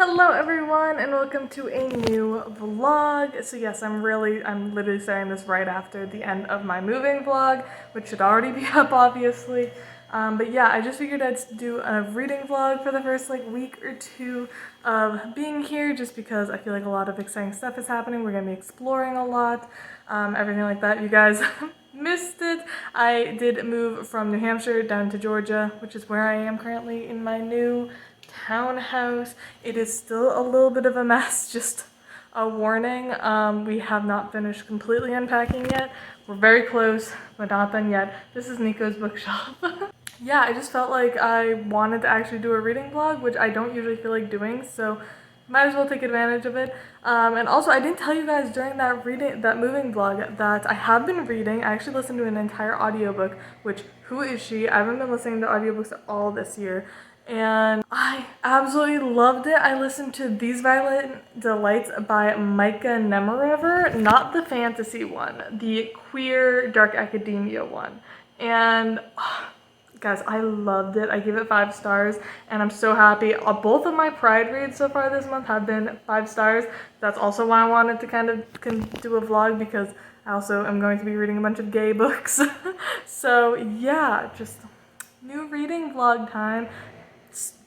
Hello everyone and welcome to a new vlog. So yes, I'm literally saying this right after the end of my moving vlog, which should already be up obviously. But yeah, I just figured I'd do a reading vlog for the first week or two of being here, just because I feel like a lot of exciting stuff is happening. We're gonna be exploring a lot, everything like that. You guys missed it. I did move from New Hampshire down to Georgia, which is where I am currently in my new townhouse. It is still a little bit of a mess, just a warning. We have not finished completely unpacking yet. We're very close, but not done yet. This is Nico's bookshelf. Yeah, I just felt like I wanted to actually do a reading vlog, which I don't usually feel like doing, so might as well take advantage of it. And also, I didn't tell you guys during that moving vlog that I have been reading. I actually listened to an entire audiobook, which, who is she? I haven't been listening to audiobooks at all this year, and I absolutely loved it. I listened to These Violent Delights by Micah Nemirover, not the fantasy one, the queer dark academia one. And guys, I loved it. I gave it 5 stars and I'm so happy. Both of my Pride reads so far this month have been 5 stars. That's also why I wanted to kind of do a vlog, because I also am going to be reading a bunch of gay books. So yeah, just new reading vlog time.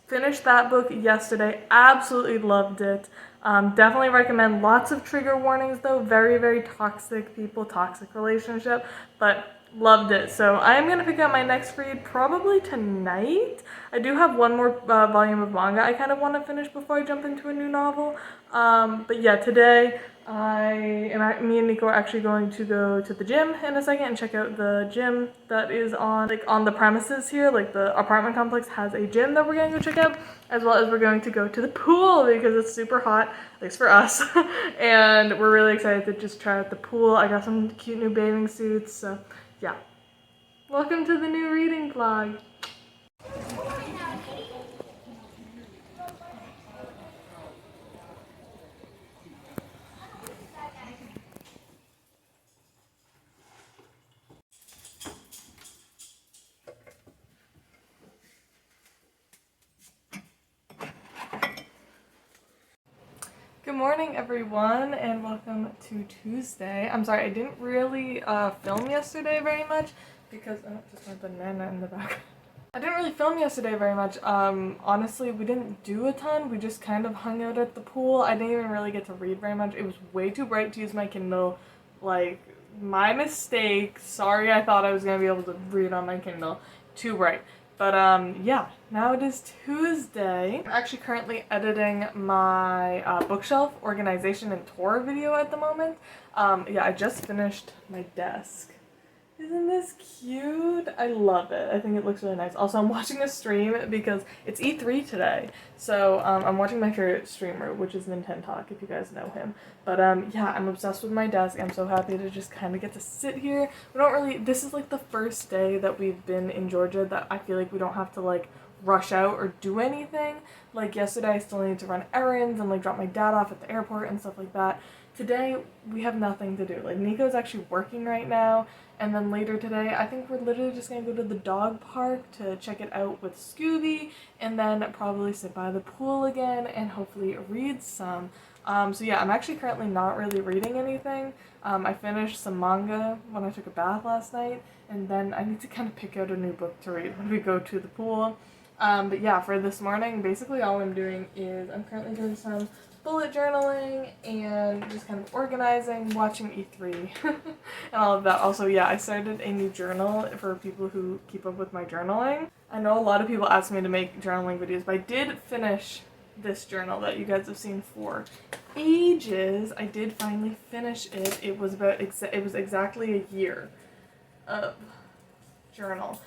Finished that book yesterday. Absolutely loved it. Definitely recommend. Lots of trigger warnings though. Very, very toxic people, toxic relationship, but loved it. So I am going to pick out my next read probably tonight. I do have one more volume of manga I kind of want to finish before I jump into a new novel. But yeah, today me and Nico are actually going to go to the gym in a second and check out the gym that is on the premises here. The apartment complex has a gym that we're going to go check out, as well as we're going to go to the pool because it's super hot, at least for us. And we're really excited to just try out the pool. I got some cute new bathing suits, so yeah. Welcome to the new reading vlog. Good morning everyone and welcome to Tuesday. I'm sorry, I didn't really film yesterday very much because just my banana in the back. I didn't really film yesterday very much. Honestly, we didn't do a ton. We just kind of hung out at the pool. I didn't even really get to read very much. It was way too bright to use my Kindle. My mistake. Sorry, I thought I was gonna be able to read on my Kindle. Too bright. But yeah, now it is Tuesday. I'm actually currently editing my bookshelf organization and tour video at the moment. Yeah, I just finished my desk. Isn't this cute? I love it. I think it looks really nice. Also, I'm watching a stream because it's E3 today. So I'm watching my favorite streamer, which is Nintentalk, if you guys know him. But yeah, I'm obsessed with my desk. I'm so happy to just kind of get to sit here. This is the first day that we've been in Georgia that I feel like we don't have to rush out or do anything. Yesterday, I still needed to run errands and drop my dad off at the airport and stuff like that. Today, we have nothing to do. Nico's actually working right now, and then later today, I think we're literally just gonna go to the dog park to check it out with Scooby, and then probably sit by the pool again and hopefully read some. So yeah, I'm actually currently not really reading anything. I finished some manga when I took a bath last night, and then I need to kind of pick out a new book to read when we go to the pool. But yeah, for this morning, basically all I'm doing is I'm currently doing some bullet journaling and just kind of organizing, watching E3 and all of that. Also, yeah, I started a new journal for people who keep up with my journaling. I know a lot of people ask me to make journaling videos, but I did finish this journal that you guys have seen for ages. I did finally finish it. It was exactly a year of journal.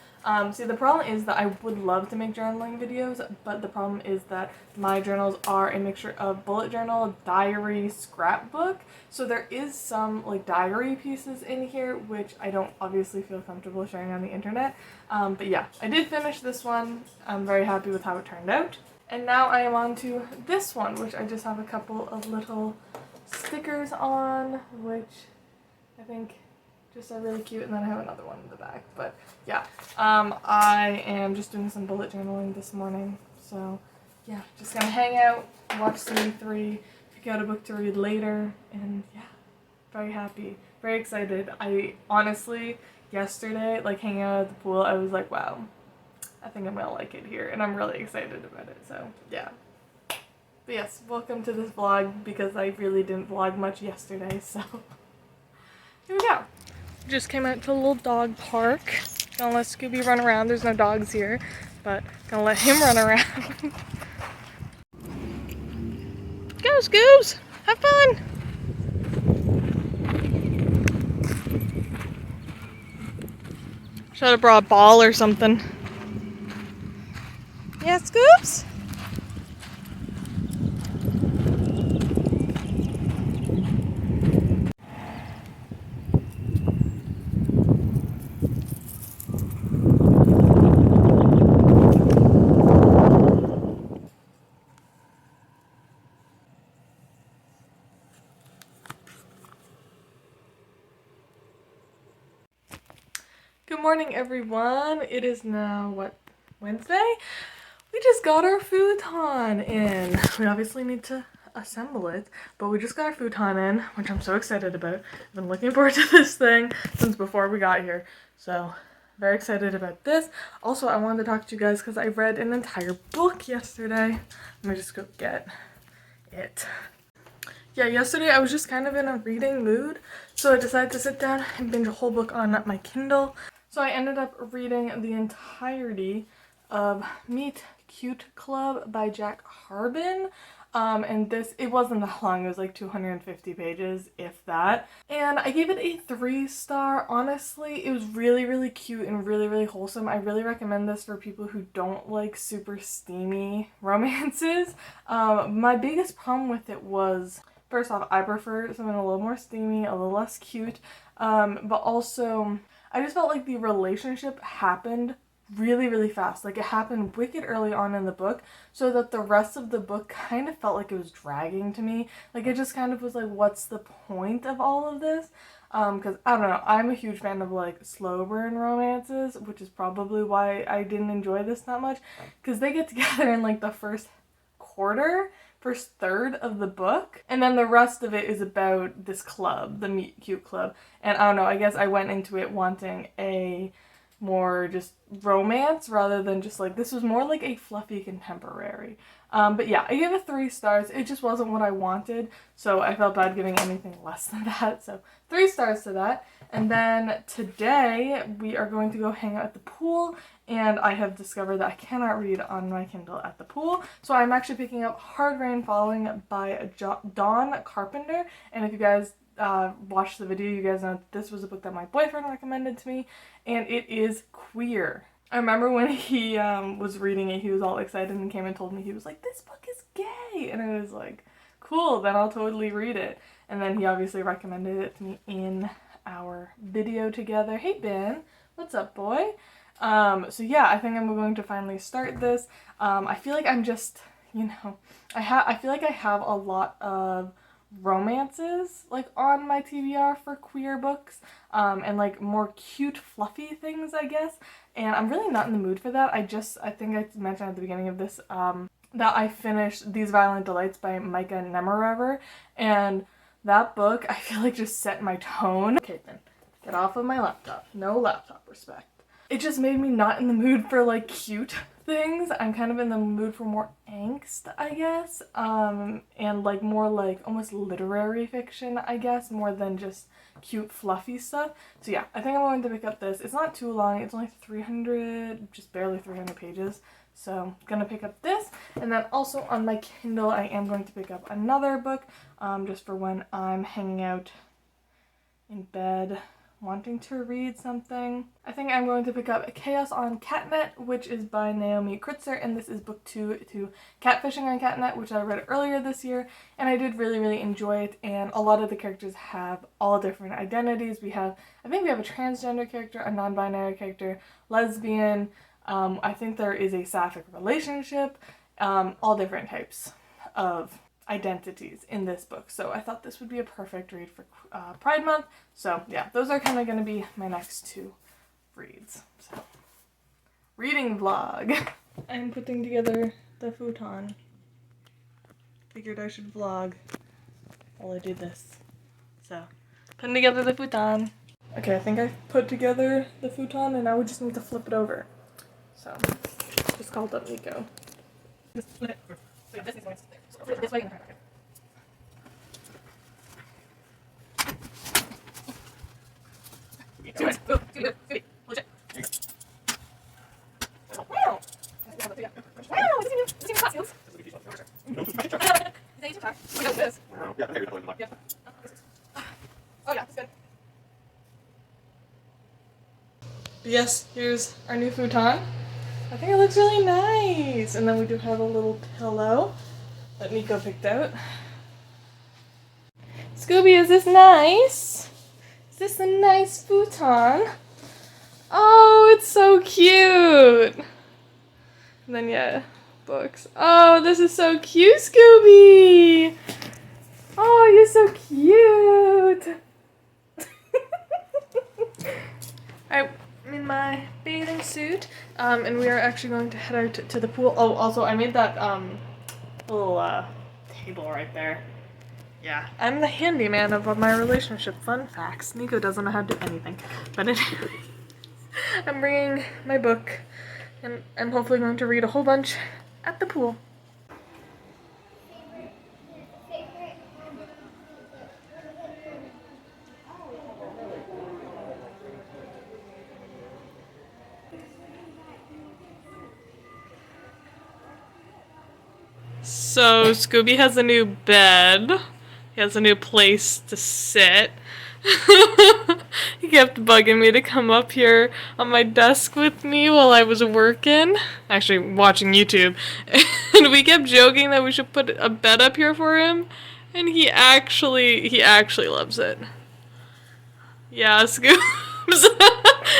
See, the problem is that I would love to make journaling videos, but the problem is that my journals are a mixture of bullet journal, diary, scrapbook. So there is some diary pieces in here, which I don't obviously feel comfortable sharing on the internet. But yeah, I did finish this one. I'm very happy with how it turned out. And now I am on to this one, which I just have a couple of little stickers on, which I think just are really cute, and then I have another one in the back. But yeah, I am just doing some bullet journaling this morning, so yeah, just gonna hang out, watch Simi 3, pick out a book to read later, and yeah, very happy, very excited. I honestly, yesterday, like hanging out at the pool, I was like, wow, I think I'm gonna like it here, and I'm really excited about it, so yeah. But yes, welcome to this vlog, because I really didn't vlog much yesterday, so here we go. Just came out to a little dog park. Gonna let Scooby run around. There's no dogs here, but gonna let him run around. Go, Scoobs! Have fun! Should have brought a ball or something. Yeah, Scoobs? Good morning, everyone. It is now, what, Wednesday? We just got our futon in. We obviously need to assemble it, but we just got our futon in, which I'm so excited about. I've been looking forward to this thing since before we got here, so very excited about this. Also, I wanted to talk to you guys because I read an entire book yesterday. Let me just go get it. Yeah, yesterday I was just kind of in a reading mood, so I decided to sit down and binge a whole book on my Kindle. So I ended up reading the entirety of Meet Cute Club by Jack Harbin. And it wasn't that long, it was like 250 pages, if that. And I gave it a 3-star. Honestly, it was really, really cute and really, really wholesome. I really recommend this for people who don't like super steamy romances. My biggest problem with it was, first off, I prefer something a little more steamy, a little less cute, but also I just felt like the relationship happened really, really fast. Like, it happened wicked early on in the book, so that the rest of the book kind of felt like it was dragging to me. Like, it just kind of was like, what's the point of all of this? Because, I don't know, I'm a huge fan of, like, slow burn romances, which is probably why I didn't enjoy this that much, because they get together in, like, the first third of the book, and then the rest of it is about this club, the Meet Cute Club. And I don't know, I guess I went into it wanting a more just romance rather than just like, this was more like a fluffy contemporary. But yeah, I gave it 3 stars. It just wasn't what I wanted, so I felt bad giving anything less than that, so 3 stars to that. And then today we are going to go hang out at the pool, and I have discovered that I cannot read on my Kindle at the pool, so I'm actually picking up Hard Rain Falling by Dawn Carpenter. And if you guys watched the video, you guys know that this was a book that my boyfriend recommended to me, and it is queer. I remember when he was reading it, he was all excited and came and told me, he was like, this book is gay, and I was like, cool, then I'll totally read it. And then he obviously recommended it to me in our video together. Hey Ben, what's up, boy? So yeah, I think I'm going to finally start this. I feel like I'm just, you know, I feel like I have a lot of romances like on my TBR for queer books, and like more cute fluffy things, I guess, and I'm really not in the mood for that. I think I mentioned at the beginning of this that I finished These Violent Delights by Micah Nemerever, and that book I feel like just set my tone. Okay then, get off of my laptop. No laptop respect. It just made me not in the mood for like cute things. I'm kind of in the mood for more angst, I guess, and like more like almost literary fiction, I guess, more than just cute fluffy stuff. So yeah, I think I'm going to pick up this. It's not too long, it's only 300, just barely 300 pages. So I'm gonna pick up this, and then also on my Kindle I am going to pick up another book, just for when I'm hanging out in bed wanting to read something. I think I'm going to pick up Chaos on Catnet, which is by Naomi Kritzer, and this is book 2 to Catfishing on Catnet, which I read earlier this year, and I did really, really enjoy it. And a lot of the characters have all different identities. I think we have a transgender character, a non-binary character, lesbian, I think there is a sapphic relationship, all different types of identities in this book. So I thought this would be a perfect read for Pride Month. So yeah, those are kind of going to be my next 2 reads. So, reading vlog. I'm putting together the futon. figured I should vlog while I do this. So, putting together the futon. Okay, I think I put together the futon and now we just need to flip it over. So, just called up Nico. Just flip it over. So this is going to flip it this way. Yes, here's our new futon. I think it looks really nice. And then we do have a little pillow that Nico picked out. Scooby, is this nice? Is this a nice futon? Oh, it's so cute. And then yeah, books. Oh, this is so cute, Scooby. Oh, you're so cute. Alright, I'm in my bathing suit, and we are actually going to head out to the pool. Oh, also, I made that, little, table right there. Yeah, I'm the handyman of my relationship. Fun facts. Nico doesn't know how to do anything. But anyway, I'm bringing my book, and I'm hopefully going to read a whole bunch at the pool. So, Scooby has a new bed. He has a new place to sit. He kept bugging me to come up here on my desk with me while I was working. Actually, watching YouTube. And we kept joking that we should put a bed up here for him. And he actually loves it. Yeah, Scoobs.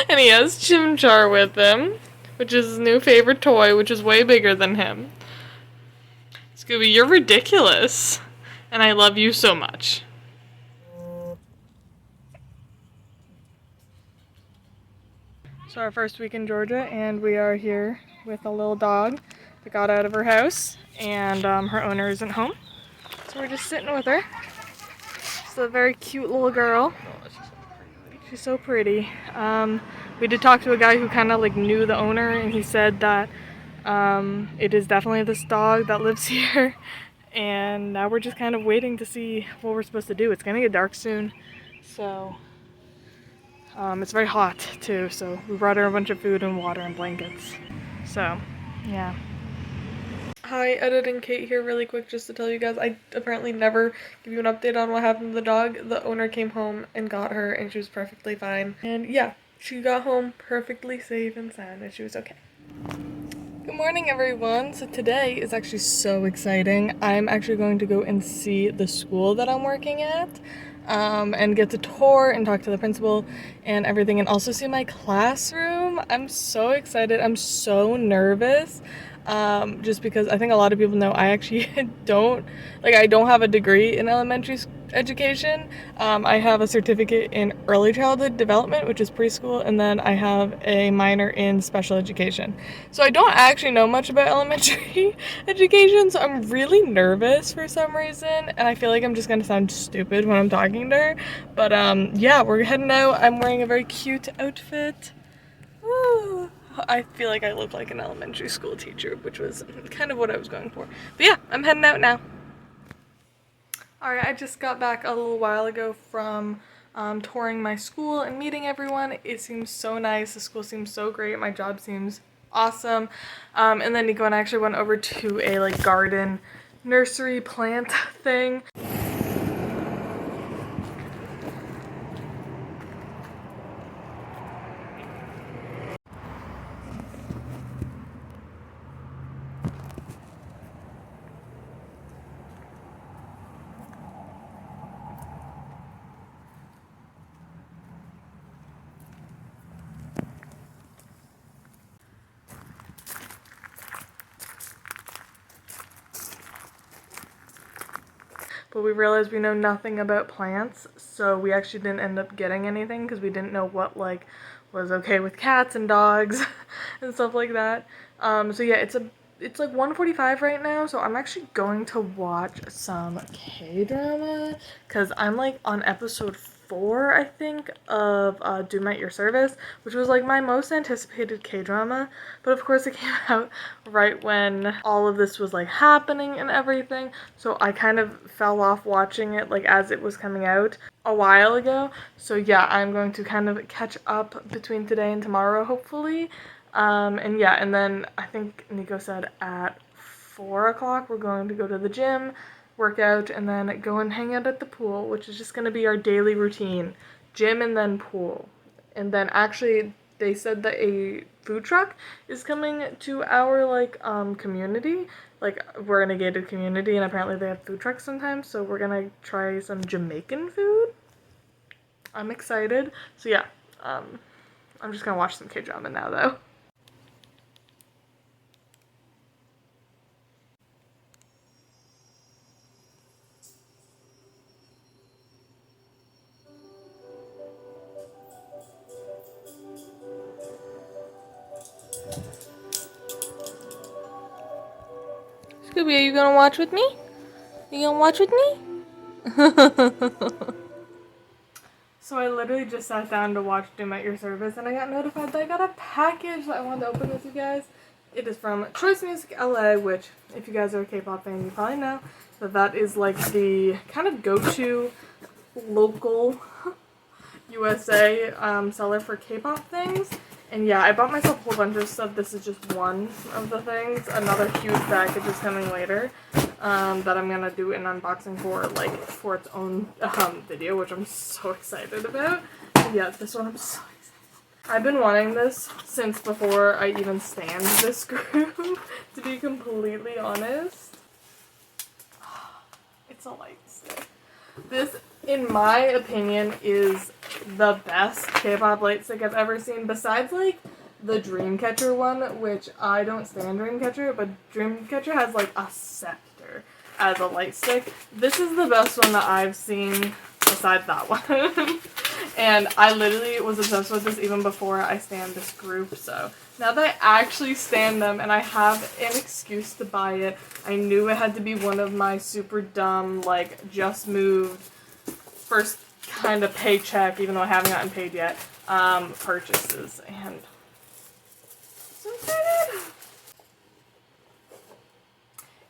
And he has Chimchar with him, which is his new favorite toy, which is way bigger than him. Scooby, you're ridiculous. And I love you so much. So our first week in Georgia, and we are here with a little dog that got out of her house, and her owner isn't home. So we're just sitting with her. She's a very cute little girl. She's so pretty. We did talk to a guy who kind of like knew the owner, and he said that it is definitely this dog that lives here. And now we're just kind of waiting to see what we're supposed to do. It's gonna get dark soon, so it's very hot too, so we brought her a bunch of food and water and blankets. So, yeah. Hi, editing Kate here really quick just to tell you guys, I apparently never give you an update on what happened to the dog. The owner came home and got her and she was perfectly fine. And yeah, she got home perfectly safe and sound and she was okay. Good morning everyone. So today is actually so exciting. I'm actually going to go and see the school that I'm working at. And get to tour and talk to the principal and everything, and also see my classroom. I'm so excited. I'm so nervous. Just because I think a lot of people know I actually I don't have a degree in elementary education. I have a certificate in early childhood development, which is preschool, and then I have a minor in special education. So I don't actually know much about elementary education, so I'm really nervous for some reason, and I feel like I'm just gonna sound stupid when I'm talking to her. But yeah, we're heading out. I'm wearing a very cute outfit. Woo. I feel like I look like an elementary school teacher, which was kind of what I was going for. But yeah, I'm heading out now. Alright, I just got back a little while ago from touring my school and meeting everyone. It seems so nice. The school seems so great. My job seems awesome. And then Nico and I actually went over to a garden nursery plant thing. But we realized we know nothing about plants, so we actually didn't end up getting anything because we didn't know what was okay with cats and dogs and stuff like that. So yeah, it's a it's like 1:45 right now, so I'm actually going to watch some K-drama because I'm like on episode 4, I think, of Do Me at Your Service, which was like my most anticipated K-drama, but of course it came out right when all of this was like happening and everything, so I kind of fell off watching it like as it was coming out a while ago. So yeah, I'm going to kind of catch up between today and tomorrow, hopefully. And yeah, and then I think Nico said at 4 o'clock we're going to go to the gym, work out, and then go and hang out at the pool, which is just going to be our daily routine. Gym and then pool. And then actually they said that a food truck is coming to our like community. Like we're in a gated community and apparently they have food trucks sometimes, so we're gonna try some Jamaican food. I'm excited. So yeah, I'm just gonna watch some K-drama now though. Scooby, are you gonna watch with me? You gonna watch with me? So I literally just sat down to watch Do Me at Your Service and I got notified that I got a package that I wanted to open with you guys. It is from Choice Music LA, which if you guys are a K-pop fan, you probably know that is like the kind of go-to local USA seller for K-pop things. And yeah, I bought myself a whole bunch of stuff. This is just one of the things. Another huge package is coming later that I'm gonna do an unboxing for its own video, which I'm so excited about. And yeah, this one I'm so excited. I've been wanting this since before I even stand this group, to be completely honest. It's a light stick. This, in my opinion, is the best K-pop light stick I've ever seen, besides like the Dreamcatcher one, which I don't stand Dreamcatcher, but Dreamcatcher has like a scepter as a light stick. This is the best one that I've seen besides that one. And I literally was obsessed with this even before I stand this group, so now that I actually stand them and I have an excuse to buy it, I knew it had to be one of my super dumb, like, just moved first kind of paycheck, even though I haven't gotten paid yet, purchases. And so excited!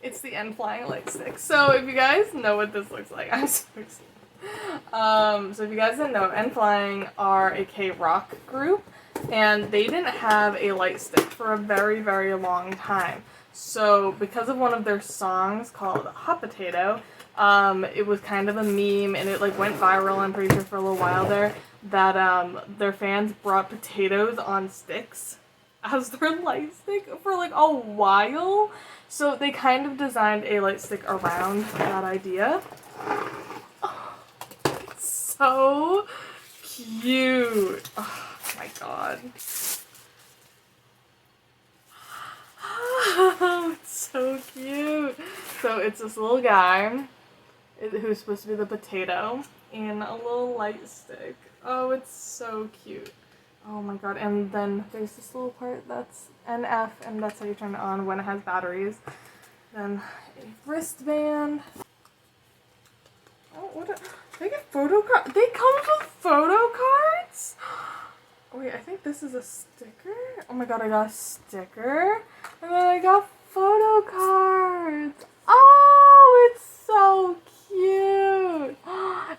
It's the End Flying Light Stick. So if you guys know what this looks like, I'm so excited. So if you guys didn't know, End Flying are a K-rock group, and they didn't have a light stick for a very, very long time. So because of one of their songs called Hot Potato, it was kind of a meme, and it like went viral, I'm pretty sure, for a little while there, that their fans brought potatoes on sticks as their light stick for like a while. So they kind of designed a light stick around that idea. So cute. Oh my god. Oh, it's so cute. So it's this little guy who's supposed to be the potato and a little light stick. Oh, it's so cute. Oh my god. And then there's this little part that's NF, and that's how you turn it on when it has batteries. Then a wristband. Oh, what? They get photo cards? They come with photo cards? Wait, I think this is a sticker. Oh my god, I got a sticker. And then I got photo cards. Oh, it's so cute.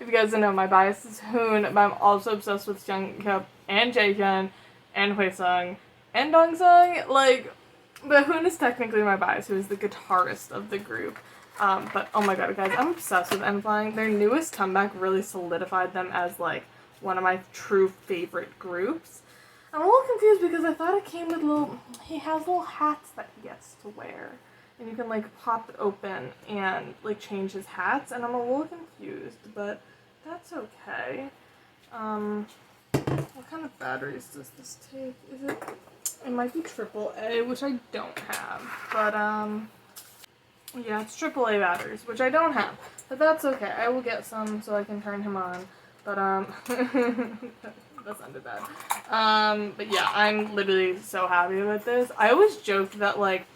If you guys don't know, my bias is Hoon, but I'm also obsessed with Jungkook and Jaehyun and Hwaesung and Dongsung. Like, but Hoon is technically my bias, who is the guitarist of the group. But oh my god, guys, I'm obsessed with End Flying. Their newest comeback really solidified them as like one of my true favorite groups. I'm a little confused because I thought it came with he has little hats that he gets to wear. And you can like pop it open and like change his hats, and I'm a little confused, but that's okay. What kind of batteries does this take? It might be AAA, which I don't have, but yeah, it's AAA batteries, which I don't have, but that's okay. I will get some so I can turn him on, but that sounded bad. But yeah, I'm literally so happy with this. I always joked that like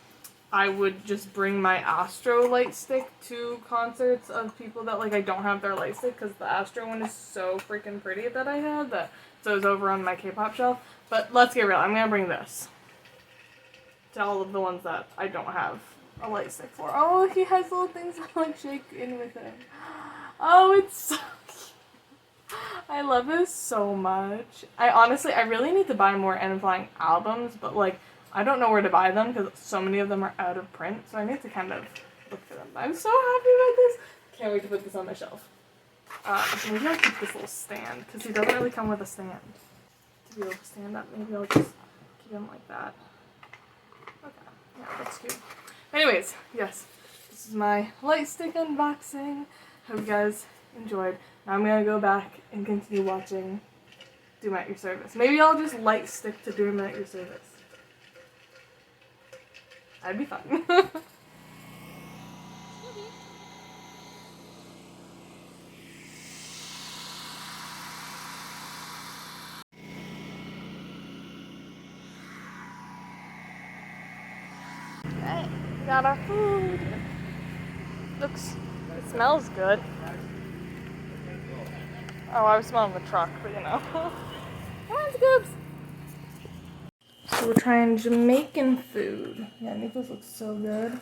I would just bring my Astro light stick to concerts of people that like I don't have their light stick because the Astro one is so freaking pretty that I had that. So it's over on my K-pop shelf. But let's get real. I'm gonna bring this to all of the ones that I don't have a light stick for. Oh, he has little things that like shake in with him. Oh, it's so cute. I love this so much. I really need to buy more N Flying albums, but like I don't know where to buy them because so many of them are out of print. So I need to kind of look for them. I'm so happy about this. Can't wait to put this on my shelf. Maybe I'll keep this little stand because he doesn't really come with a stand to be able to stand up. Maybe I'll just keep him like that. Okay, yeah, that's cute. Anyways, yes, this is my light stick unboxing. Hope you guys enjoyed. Now I'm gonna go back and continue watching Doom at Your Service. Maybe I'll just light stick to Doom at Your Service. That'd be fun. Alright, we got our food. It smells good. Oh, I was smelling the truck, but you know. Come on, Scoops! So we're trying Jamaican food. Yeah, Nicholas looks so good.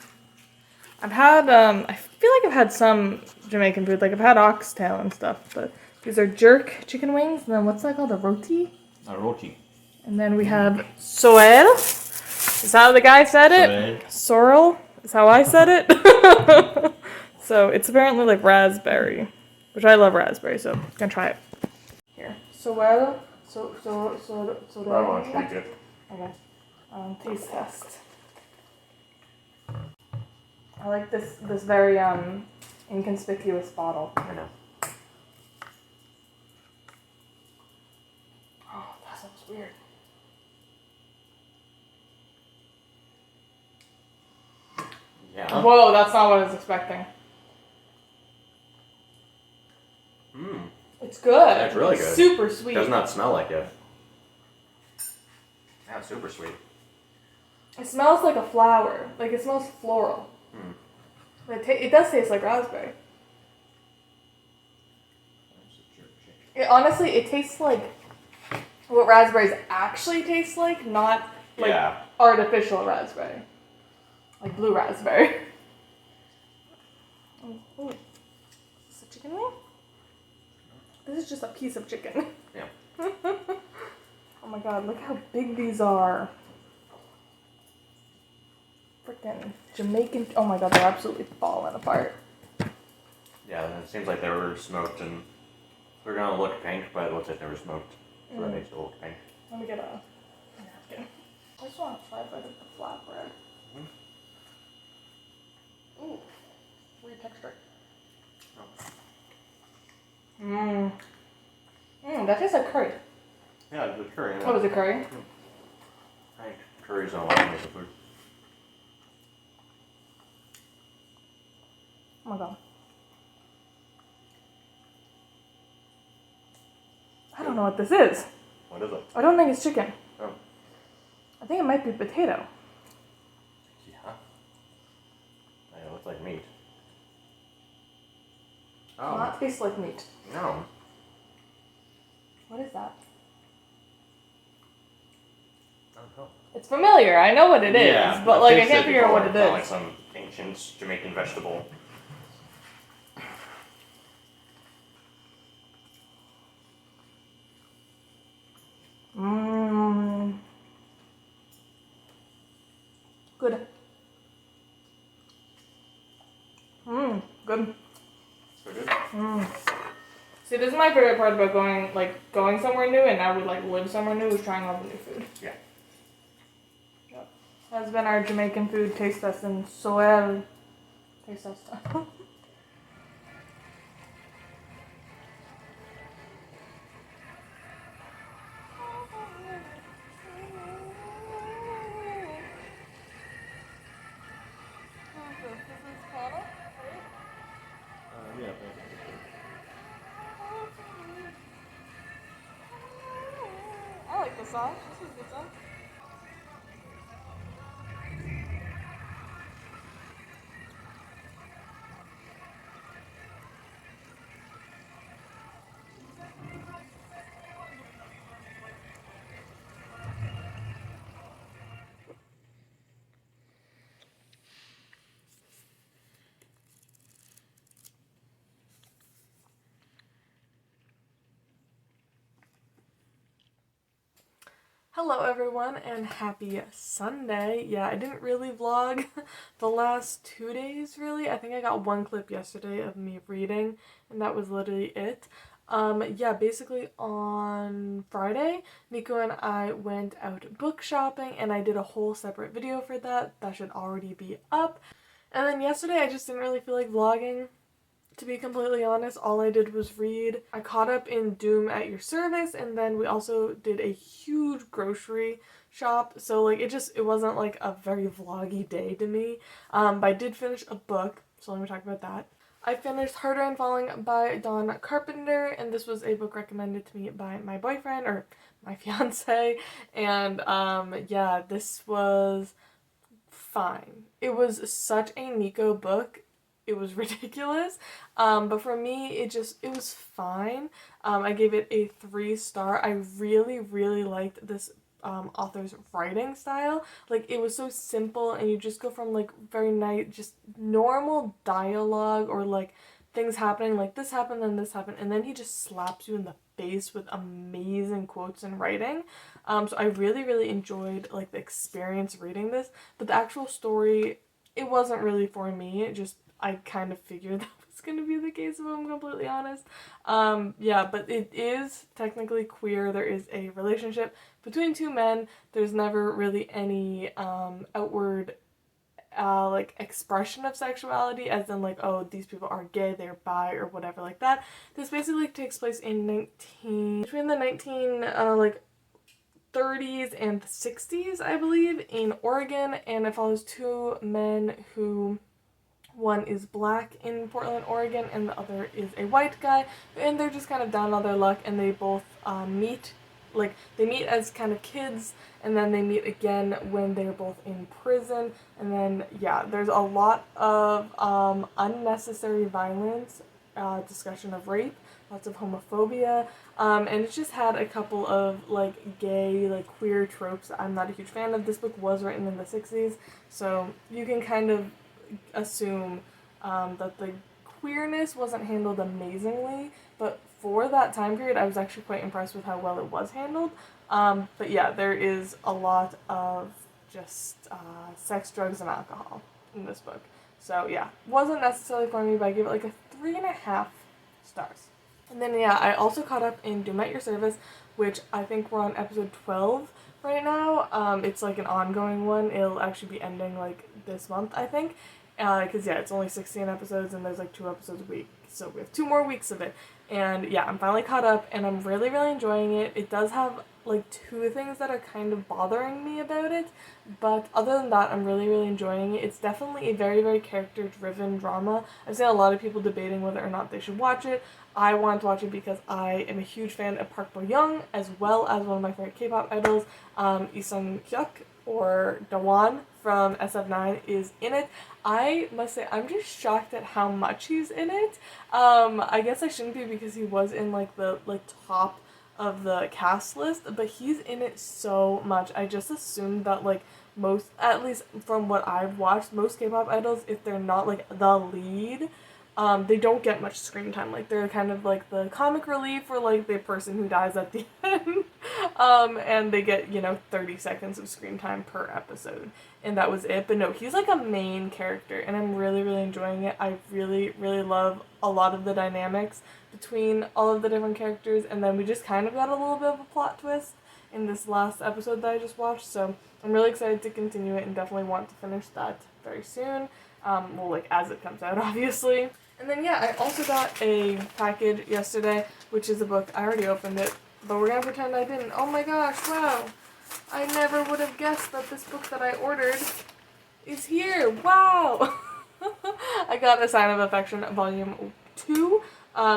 I've had, I feel like I've had some Jamaican food. Like, I've had oxtail and stuff, but these are jerk chicken wings. And then what's that called? A roti? A roti. And then we have sorrel. Is that how the guy said it? Sorrel is how I said it. So it's apparently like raspberry, which I love raspberry, so I'm gonna try it. Here. Sorrel. Sorrel. I want to take it. Okay. Taste test. I like this very inconspicuous bottle. I know. Oh, that sounds weird. Yeah. Whoa, that's not what I was expecting. Mmm. It's good. It's really good. Super sweet. Does not smell like it. Yeah, it's super sweet. It smells like a flower. Like, it smells floral. Hmm. But it does taste like raspberry. Honestly, it tastes like what raspberries actually taste like, not like artificial raspberry. Like blue raspberry. Oh, is this a chicken wing? This is just a piece of chicken. Yeah. Oh my god, look how big these are. Freaking Jamaican. Oh my god, they're absolutely falling apart. Yeah, it seems like they were smoked and they're gonna look pink, but it looks like they were smoked. So that makes it look pink. Let me get a napkin. I just want to try if I get the flatbread. Ooh, weird texture. That tastes like curry. Yeah, it's a curry. Yeah. Oh, is it curry? I think curry's on a lot of Jamaican food. Oh my god. I don't know what this is. What is it? I don't think it's chicken. Oh. I think it might be potato. Yeah. It looks like meat. Does Oh. not taste like meat. No. What is that? I don't know. It's familiar. I know what it is, Yeah, but like I can't figure out what it is. Like some ancient Jamaican vegetable. Good. Good. So good. See, this is my favorite part about going somewhere new, and now we live somewhere new, is trying all the new food. Yeah. Yep. That's been our Jamaican food taste test and soel taste test. Yeah. I like the sauce. This is good sauce. Hello everyone and happy Sunday. Yeah, I didn't really vlog the last 2 days really. I think I got one clip yesterday of me reading and that was literally it. Yeah, basically on Friday, Nico and I went out book shopping and I did a whole separate video for that. That should already be up. And then yesterday I just didn't really feel like vlogging. To be completely honest, all I did was read. I caught up in Doom at Your Service, and then we also did a huge grocery shop. So like it wasn't like a very vloggy day to me. But I did finish a book, so let me talk about that. I finished Harder and Falling by Dawn Carpenter, and this was a book recommended to me by my boyfriend, or my fiance, and yeah, this was fine. It was such a Nico book. It was ridiculous, but for me it was fine. I gave it a 3-star. I really liked this author's writing style. Like, it was so simple and you just go from like very nice, just normal dialogue or like things happening, like this happened and then he just slaps you in the face with amazing quotes and writing. So I really enjoyed like the experience reading this, but the actual story, it wasn't really for me. I kind of figured that was going to be the case if I'm completely honest. Yeah, but it is technically queer. There is a relationship between two men. There's never really any outward like expression of sexuality, as in like, oh, these people are gay, they're bi, or whatever like that. This basically takes place in between the 30s and the 60s, I believe, in Oregon, and it follows two men who, one is black in Portland, Oregon, and the other is a white guy, and they're just kind of down on their luck, and they both meet as kind of kids, and then they meet again when they're both in prison, and then, yeah, there's a lot of unnecessary violence, discussion of rape, lots of homophobia, and it just had a couple of, like, gay, like, queer tropes that I'm not a huge fan of. This book was written in the 60s, so you can kind of assume that the queerness wasn't handled amazingly, but for that time period I was actually quite impressed with how well it was handled. But yeah, there is a lot of just sex, drugs, and alcohol in this book. So yeah, wasn't necessarily for me, but I gave it like a 3.5 stars. And then yeah, I also caught up in Doom at Your Service, which I think we're on episode 12 right now. It's like an ongoing one. It'll actually be ending like this month, I think. Because yeah, it's only 16 episodes and there's like 2 episodes a week. So we have 2 more weeks of it. And yeah, I'm finally caught up and I'm really enjoying it. It does have like 2 things that are kind of bothering me about it, but other than that, I'm really enjoying it. It's definitely a very character-driven drama. I've seen a lot of people debating whether or not they should watch it. I wanted to watch it because I am a huge fan of Park Bo-young, as well as one of my favorite K-pop idols, Lee Sung-hyuk, or Dawan from SF9 is in it. I must say, I'm just shocked at how much he's in it. I guess I shouldn't be because he was in like the top of the cast list, but he's in it so much. I just assumed that like most, at least from what I've watched, most K-pop idols, if they're not like the lead, they don't get much screen time. Like, they're kind of like the comic relief or like the person who dies at the end. And they get, 30 seconds of screen time per episode. And that was it. But no, he's like a main character and I'm really enjoying it. I really love a lot of the dynamics between all of the different characters. And then we just kind of got a little bit of a plot twist in this last episode that I just watched. So I'm really excited to continue it and definitely want to finish that very soon. Well, like, as it comes out, obviously. And then, yeah, I also got a package yesterday, which is a book. I already opened it, but we're gonna pretend I didn't. Oh my gosh, wow. I never would have guessed that this book that I ordered is here. Wow. I got A Sign of Affection, Volume 2.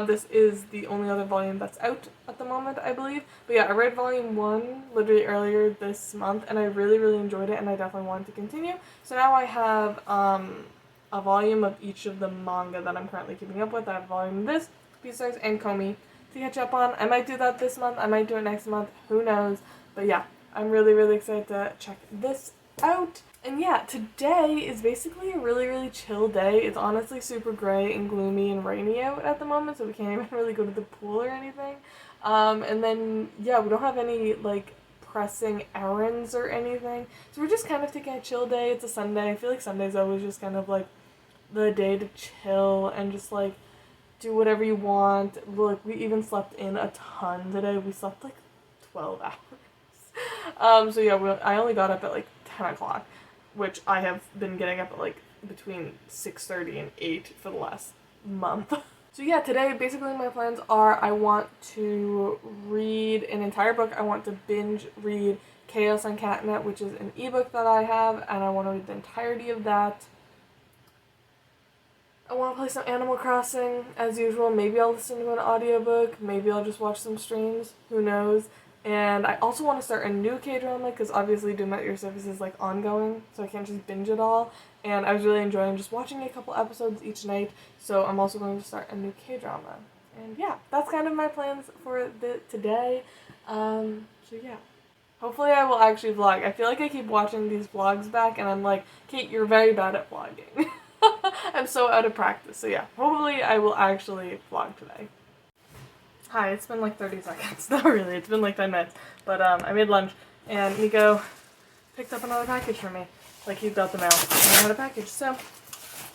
This is the only other volume that's out at the moment, I believe. But yeah, I read Volume 1 literally earlier this month, and I really enjoyed it, and I definitely wanted to continue. So now I have a volume of each of the manga that I'm currently keeping up with. I have a volume of this, Beastars, and Komi to catch up on. I might do that this month. I might do it next month. Who knows? But yeah, I'm really excited to check this out. And yeah, today is basically a really chill day. It's honestly super gray and gloomy and rainy out at the moment, so we can't even really go to the pool or anything. And then, yeah, we don't have any, like, pressing errands or anything. So we're just kind of taking a chill day. It's a Sunday. I feel like Sunday's always just kind of like the day to chill and just like do whatever you want. Like, we even slept in a ton today. We slept like 12 hours. So yeah, I only got up at like 10 o'clock, which I have been getting up at like between 6:30 and 8 for the last month. So yeah, today basically my plans are I want to read an entire book. I want to binge read Chaos on Catnet, which is an ebook that I have, and I want to read the entirety of that. I want to play some Animal Crossing, as usual. Maybe I'll listen to an audiobook. Maybe I'll just watch some streams. Who knows? And I also want to start a new K-drama, because obviously Do Not Your Service is like ongoing, so I can't just binge it all. And I was really enjoying just watching a couple episodes each night, so I'm also going to start a new K-drama. And yeah, that's kind of my plans for today. So yeah. Hopefully I will actually vlog. I feel like I keep watching these vlogs back, and I'm like, Kate, you're very bad at vlogging. I'm so out of practice. So yeah, hopefully I will actually vlog today. Hi, it's been like 30 seconds. Not really, it's been like 10 minutes. But I made lunch, and Nico picked up another package for me. Like, he got the mail, and I had a package. So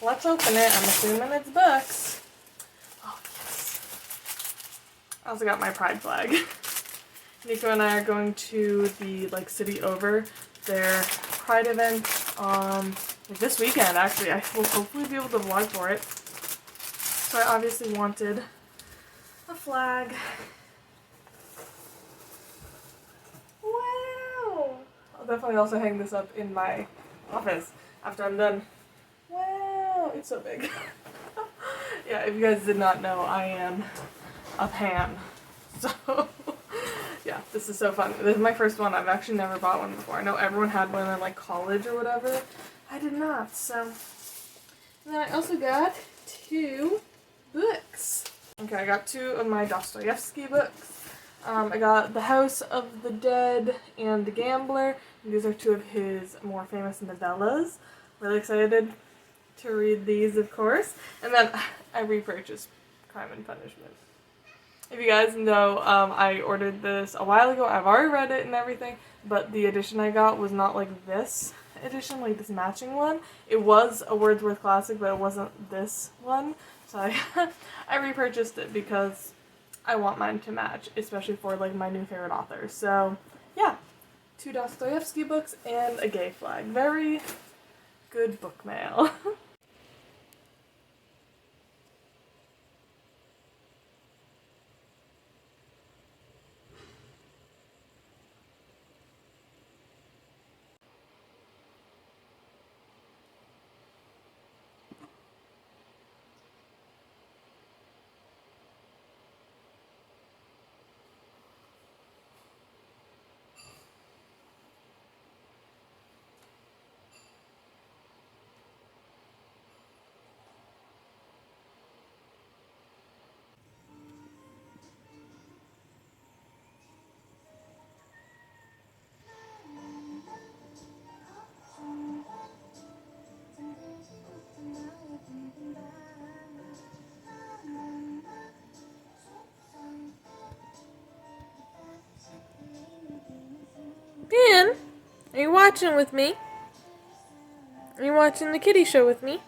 let's open it. I'm assuming it's books. Oh, yes. I also got my pride flag. Nico and I are going to the like city over their pride event like this weekend. Actually, I will hopefully be able to vlog for it. So I obviously wanted a flag. Wow! I'll definitely also hang this up in my office after I'm done. Wow! It's so big. Yeah, if you guys did not know, I am a pan. So yeah, this is so fun. This is my first one. I've actually never bought one before. I know everyone had one in like college or whatever. I did not, so. And then I also got 2 books. Okay, I got 2 of my Dostoevsky books. I got The House of the Dead and The Gambler. And these are 2 of his more famous novellas. Really excited to read these, of course. And then I repurchased Crime and Punishment. If you guys know, I ordered this a while ago. I've already read it and everything, but the edition I got was not like this edition, like this matching one. It was a Wordsworth classic, but it wasn't this one. So I repurchased it because I want mine to match, especially for like my new favorite author. So yeah, 2 Dostoevsky books and a gay flag. Very good book mail. Ben, are you watching with me? Are you watching the kitty show with me?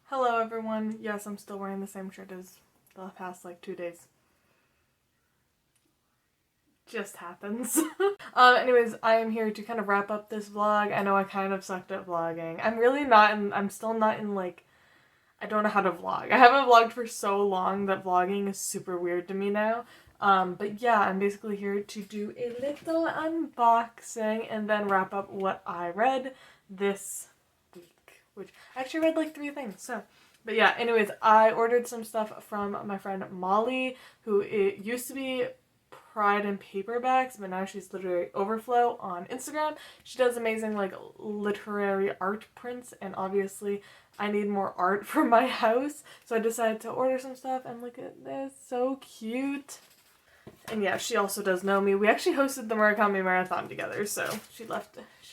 Hello everyone. Yes, I'm still wearing the same shirt as the past like 2 days. Just happens. Anyways, I am here to kind of wrap up this vlog. I know I kind of sucked at vlogging. I'm still not in like, I don't know how to vlog. I haven't vlogged for so long that vlogging is super weird to me now. But yeah, I'm basically here to do a little unboxing and then wrap up what I read this week, which I actually read like 3 things, so. But yeah, anyways, I ordered some stuff from my friend Molly, who it used to be Pride and Paperbacks, but now she's Literary Overflow on Instagram. She does amazing like literary art prints, and obviously I need more art for my house. So I decided to order some stuff, and look at this, so cute. And yeah, she also does know me. We actually hosted the Murakami Marathon together, so she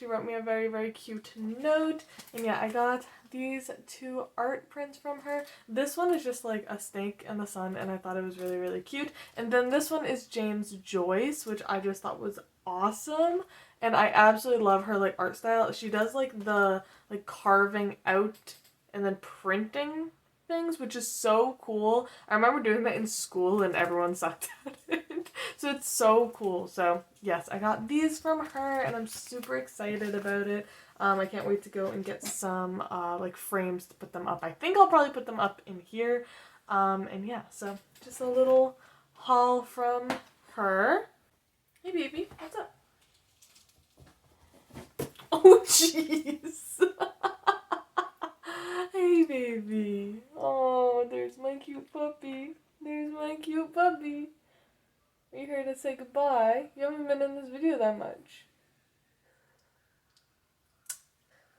wrote me a very, very cute note. And yeah, I got these 2 art prints from her. This one is just like a snake in the sun, and I thought it was really, really cute. And then this one is James Joyce, which I just thought was awesome. And I absolutely love her like art style. She does like the like carving out and then printing things, which is so cool. I remember doing that in school and everyone sucked at it. So it's so cool. So yes, I got these from her and I'm super excited about it. I can't wait to go and get some like frames to put them up. I think I'll probably put them up in here. And yeah, so just a little haul from her. Hey baby, what's up? Oh jeez. Hey baby. Oh, there's my cute puppy. There's my cute puppy. Are you here to say goodbye? You haven't been in this video that much.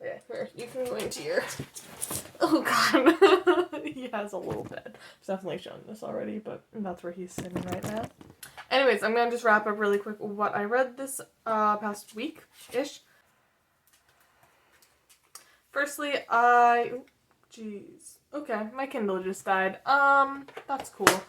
Yeah, here, you can go into your... Oh god. He has a little bed. I've definitely shown this already, but that's where he's sitting right now. Anyways, I'm gonna just wrap up really quick what I read this past week-ish. Firstly, jeez. Okay, my Kindle just died. That's cool.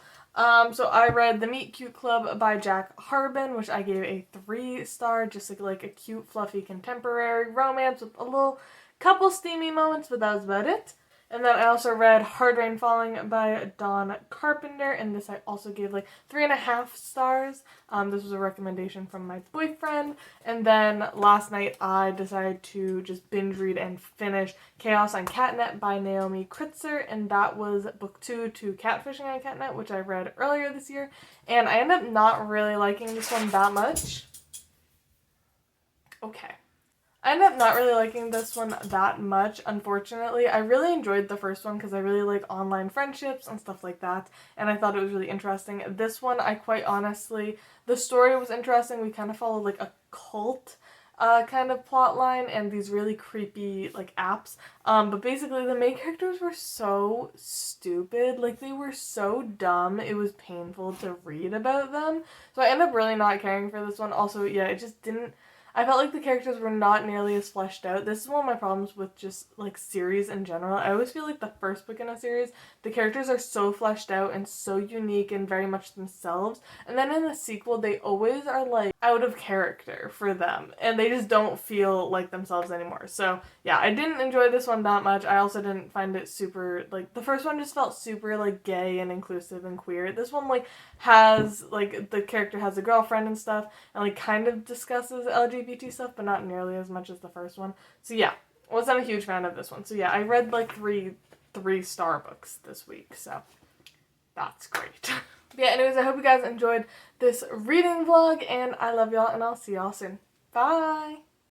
So I read The Meet Cute Club by Jack Harbin, which I gave a 3-star, just like a cute, fluffy, contemporary romance with a little couple steamy moments, but that was about it. And then I also read Hard Rain Falling by Dawn Carpenter, and this I also gave like 3.5 stars. This was a recommendation from my boyfriend. And then last night I decided to just binge read and finish Chaos on Catnet by Naomi Kritzer, and that was book 2 to Catfishing on Catnet, which I read earlier this year. And I ended up not really liking this one that much. Okay. I ended up not really liking this one that much, unfortunately. I really enjoyed the first one because I really like online friendships and stuff like that, and I thought it was really interesting. This one, I quite honestly, the story was interesting. We kind of followed like a cult kind of plot line and these really creepy like apps. But basically the main characters were so stupid. Like they were so dumb. It was painful to read about them. So I ended up really not caring for this one. Also, yeah, it just didn't... I felt like the characters were not nearly as fleshed out. This is one of my problems with just, like, series in general. I always feel like the first book in a series, the characters are so fleshed out and so unique and very much themselves. And then in the sequel, they always are, like, out of character for them. And they just don't feel like themselves anymore. So, yeah, I didn't enjoy this one that much. I also didn't find it super, like, the first one just felt super, like, gay and inclusive and queer. This one, like, has, like, the character has a girlfriend and stuff, and, like, kind of discusses LGBT stuff, but not nearly as much as the first one. So yeah, wasn't a huge fan of this one. So yeah, I read like 3-star books this week, so that's great. Yeah, anyways, I hope you guys enjoyed this reading vlog, and I love y'all, and I'll see y'all soon. Bye!